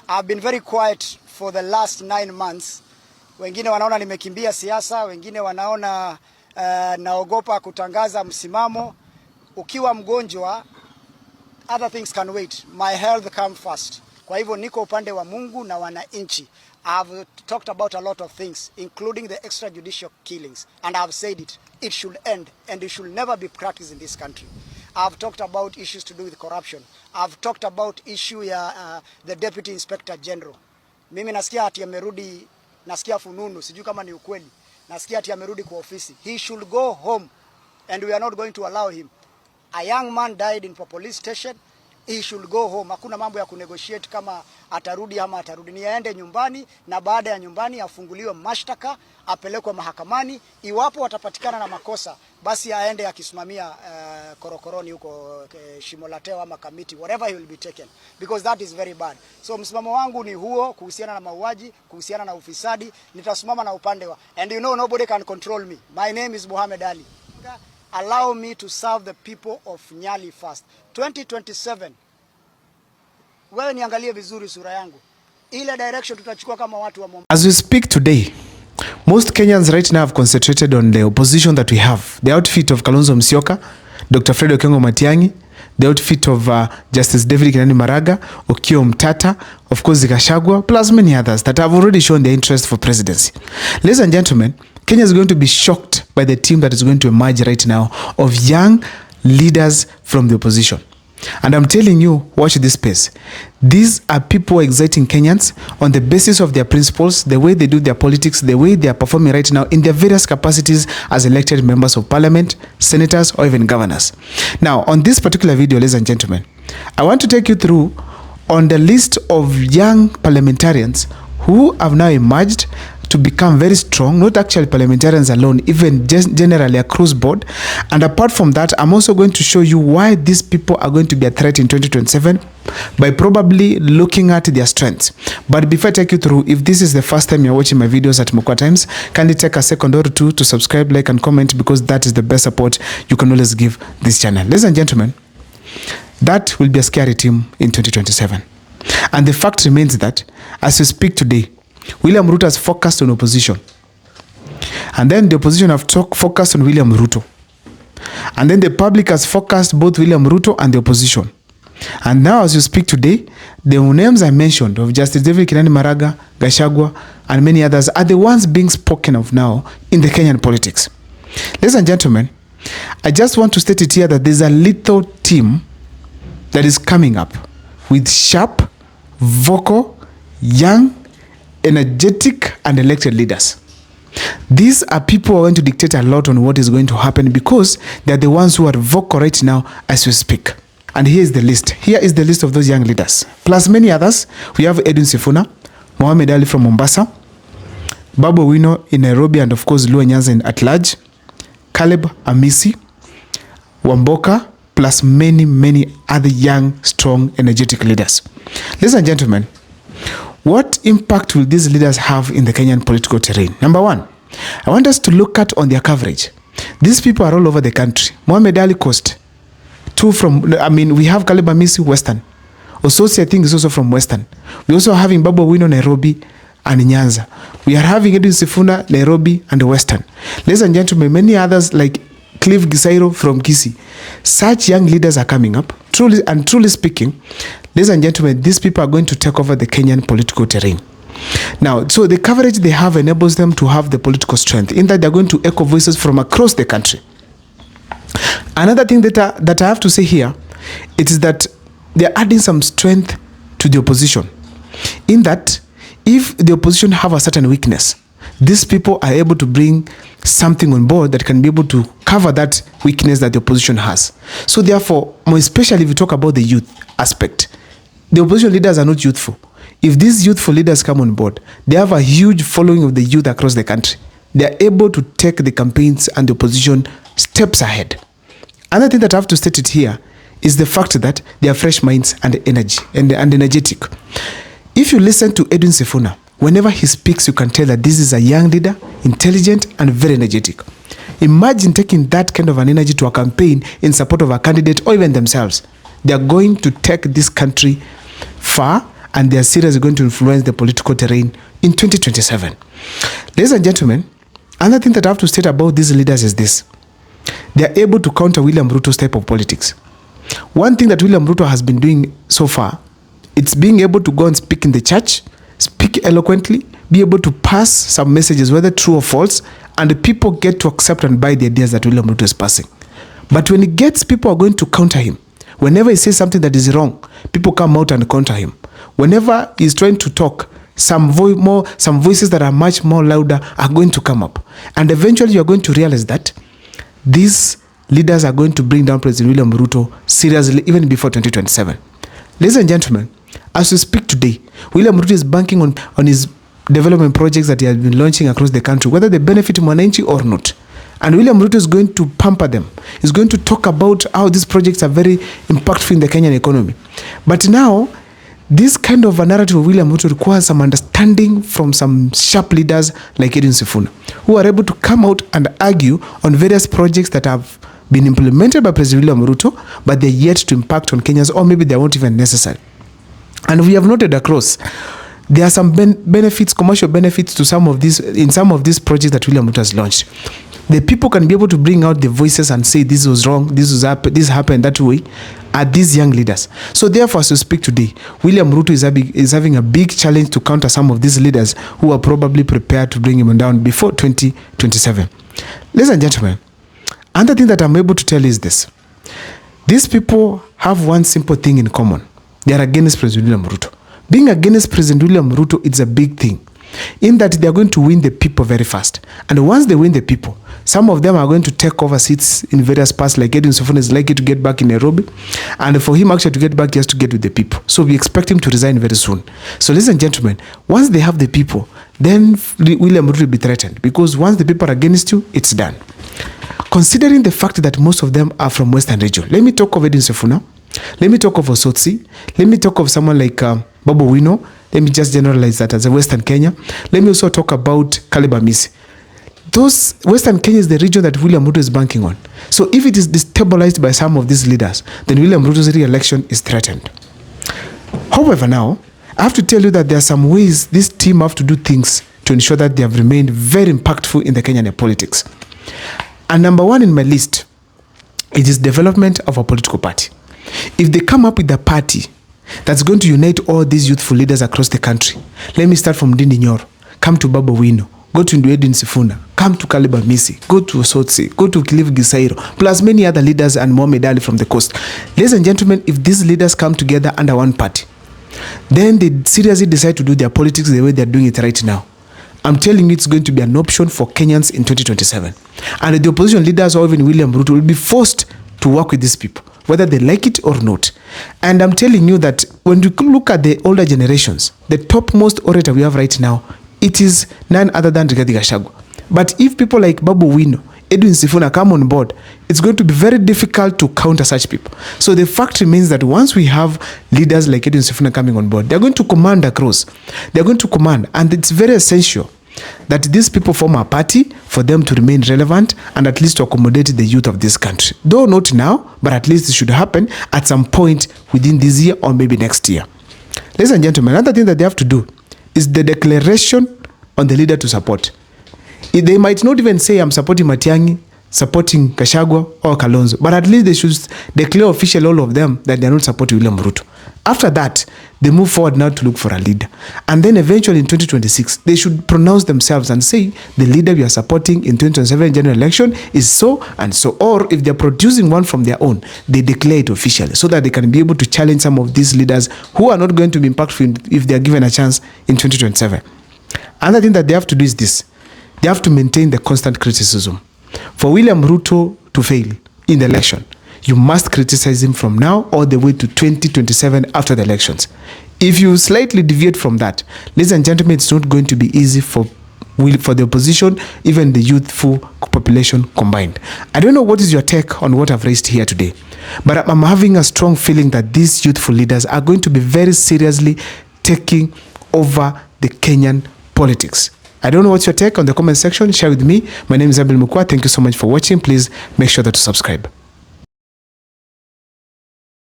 I've been very quiet for the last 9 months. Wengine wanaona nimekimbia siasa, wengine wanaona naogopa kutangaza msimamo. Ukiwa mgonjwa, other things can wait. My health come first. Kwa hivyo niko upande wa Mungu na wananchi. I've talked about a lot of things, including the extrajudicial killings, and I've said it should end, and it should never be practiced in this country. I've talked about issues to do with corruption. I've talked about issue ya the Deputy Inspector General. Mimi nasikia ati amerudi, nasikia fununu, sijui kama ni ukweli. Nasikia ati amerudi kwa ofisi. He should go home, and we are not going to allow him. A young man died in a police station. He should go home. Hakuna mambo ya kunegotiate kama atarudi ama atarudi. Ni aende nyumbani, na baada ya nyumbani afunguliwe mashtaka, apelekwe mahakamani. Iwapo watapatikana na makosa, basi aende akisimamia korokoroni huko Shimo la Tewa ama Kamiti, whatever he will be taken, because that is very bad. So msimamo wangu ni huo kuhusiana na mauaji, kuhusiana na ufisadi. Nitasimama na upande wa, and you know nobody can control me. My name is Mohamed Ali. Allow me to serve the people of Nyali first. 2027. Wewe niangalie vizuri sura yangu. Ile direction tutachukua kama watu wa Mombasa. As we speak today, most Kenyans right now have concentrated on the opposition that we have. The outfit of Kalonzo Musyoka, Dr. Fred Okengo Matiang'i, the outfit of Justice David Kinani Maraga, Okiya Omtatah, of course Gachagua, plus many others that have already shown their interest for presidency. Ladies and gentlemen, Kenya is going to be shocked by the team that is going to emerge right now of young leaders from the opposition. And I'm telling you, watch this space. These are people exciting Kenyans on the basis of their principles, the way they do their politics, the way they are performing right now in their various capacities as elected members of parliament, senators, or even governors. Now, on this particular video, ladies and gentlemen, I want to take you through on the list of young parliamentarians who have now emerged to become very strong, not actually parliamentarians alone, even just generally across board. And apart from that, I'm also going to show you why these people are going to be a threat in 2027 by probably looking at their strengths. But before I take you through, if this is the first time you're watching my videos at Mokwa Times, kindly take a second or two to subscribe, like, and comment, because that is the best support you can always give this channel. Ladies and gentlemen, that will be a scary team in 2027. And the fact remains that, as we speak today, William Ruto has focused on opposition. And then the opposition have focused on William Ruto. And then the public has focused both William Ruto and the opposition. And now as you speak today, the names I mentioned of Justice David Kinani Maraga, Gachagua, and many others are the ones being spoken of now in the Kenyan politics. Ladies and gentlemen, I just want to state it here that there's a little team that is coming up with sharp, vocal, young, energetic, and elected leaders. These are people who are going to dictate a lot on what is going to happen, because they are the ones who are vocal right now as we speak. And here is the list. Here is the list of those young leaders. Plus many others. We have Edwin Sifuna, Mohamed Ali from Mombasa, Babu Owino in Nairobi, and of course Luo Nyanza at large, Caleb Amisi, Wamboka, plus many, many other young, strong, energetic leaders. Ladies and gentlemen, what impact will these leaders have in the Kenyan political terrain? Number one, I want us to look at on their coverage. These people are all over the country. Mohamed Ali Coast, we have Caleb Amisi, Western. Ososi, I think, is also from Western. We also having Babu Owino, Nairobi, and Nyanza. We are having Edwin Sifuna, Nairobi, and Western. Ladies and gentlemen, many others like Cliff Gisairo from Kisii. Such young leaders are coming up. Truly speaking, ladies and gentlemen, these people are going to take over the Kenyan political terrain. Now, so the coverage they have enables them to have the political strength, in that they're going to echo voices from across the country. Another thing that I have to say here, it is that they're adding some strength to the opposition, in that if the opposition have a certain weakness, these people are able to bring something on board that can be able to cover that weakness that the opposition has. So therefore, more especially if we talk about the youth aspect, the opposition leaders are not youthful. If these youthful leaders come on board, they have a huge following of the youth across the country. They are able to take the campaigns and the opposition steps ahead. Another thing that I have to state it here is the fact that they are fresh minds and energy and energetic. If you listen to Edwin Sifuna, whenever he speaks, you can tell that this is a young leader, intelligent, and very energetic. Imagine taking that kind of an energy to a campaign in support of a candidate or even themselves. They are going to take this country far, and they are seriously going to influence the political terrain in 2027. Ladies and gentlemen, another thing that I have to state about these leaders is this. They are able to counter William Ruto's type of politics. One thing that William Ruto has been doing so far, it's being able to go and speak in the church, speak eloquently, be able to pass some messages, whether true or false, and the people get to accept and buy the ideas that William Ruto is passing. But when he gets people are going to counter him, whenever he says something that is wrong, people come out and counter him. Whenever he's trying to talk, some voices that are much more louder are going to come up. And eventually you're going to realize that these leaders are going to bring down President William Ruto seriously even before 2027. Ladies and gentlemen, as we speak today, William Ruto is banking on his development projects that he has been launching across the country, whether they benefit Mwananchi or not. And William Ruto is going to pamper them. He's going to talk about how these projects are very impactful in the Kenyan economy. But now, this kind of a narrative of William Ruto requires some understanding from some sharp leaders like Edwin Sifuna, who are able to come out and argue on various projects that have been implemented by President William Ruto, but they're yet to impact on Kenyans, or maybe they weren't even necessary. And we have noted across, there are some benefits, commercial benefits to some of these projects that William Ruto has launched. The people can be able to bring out the voices and say this was wrong, this happened that way, are these young leaders. So therefore, as we speak today, William Ruto is having a big challenge to counter some of these leaders who are probably prepared to bring him down before 2027. Ladies and gentlemen, another thing that I'm able to tell is this. These people have one simple thing in common. They are against President William Ruto. Being against President William Ruto is a big thing, in that they are going to win the people very fast. And once they win the people, some of them are going to take over seats in various parts, like Edwin Sifuna is likely to get back in Nairobi. And for him actually to get back, he has to get with the people. So we expect him to resign very soon. So ladies and gentlemen, once they have the people, then William Ruto will be threatened, because once the people are against you, it's done. Considering the fact that most of them are from Western region, let me talk of Edwin Sifuna, let me talk of Osotsi, let me talk of someone like Babu Wino. Let me just generalize that as a Western Kenya. Let me also talk about Caleb Amisi. Those Western Kenya is the region that William Ruto is banking on. So if it is destabilized by some of these leaders, then William Ruto's re-election is threatened. However, now, I have to tell you that there are some ways this team have to do things to ensure that they have remained very impactful in the Kenyan politics. And number one in my list, it is development of a political party. If they come up with a party that's going to unite all these youthful leaders across the country, let me start from Ndindi Nyoro, come to Babu Wino, go to Edwin Sifuna, come to Caleb Amisi, go to Osotsi, go to Cliff Gisairo, plus many other leaders and Mohamed Ali from the coast. Ladies and gentlemen, if these leaders come together under one party, then they seriously decide to do their politics the way they're doing it right now, I'm telling you, it's going to be an option for Kenyans in 2027. And the opposition leaders, or even William Ruto, will be forced to work with these people, whether they like it or not. And I'm telling you that when you look at the older generations, the topmost orator we have right now, it is none other than Rigathi Gachagua. But if people like Babu Wino, Edwin Sifuna come on board, it's going to be very difficult to counter such people. So the fact remains that once we have leaders like Edwin Sifuna coming on board, they're going to command across. They're going to command, and it's very essential that these people form a party for them to remain relevant and at least to accommodate the youth of this country. Though not now, but at least it should happen at some point within this year or maybe next year. Ladies and gentlemen, another thing that they have to do is the declaration on the leader to support. They might not even say, I'm supporting Matiang'i, supporting Gachagua or Kalonzo, but at least they should declare officially, all of them, that they are not supporting William Ruto. After that, they move forward now to look for a leader. And then eventually in 2026, they should pronounce themselves and say, the leader we are supporting in 2027 general election is so and so. Or if they're producing one from their own, they declare it officially so that they can be able to challenge some of these leaders who are not going to be impactful if they are given a chance in 2027. Another thing that they have to do is this. They have to maintain the constant criticism. For William Ruto to fail in the election, you must criticize him from now all the way to 2027 after the elections. If you slightly deviate from that, ladies and gentlemen, it's not going to be easy for the opposition, even the youthful population combined. I don't know what is your take on what I've raised here today, but I'm having a strong feeling that these youthful leaders are going to be very seriously taking over the Kenyan politics. I don't know what's your take on the comment section. Share with me. My name is Abel Mukwa. Thank you so much for watching. Please make sure that to subscribe.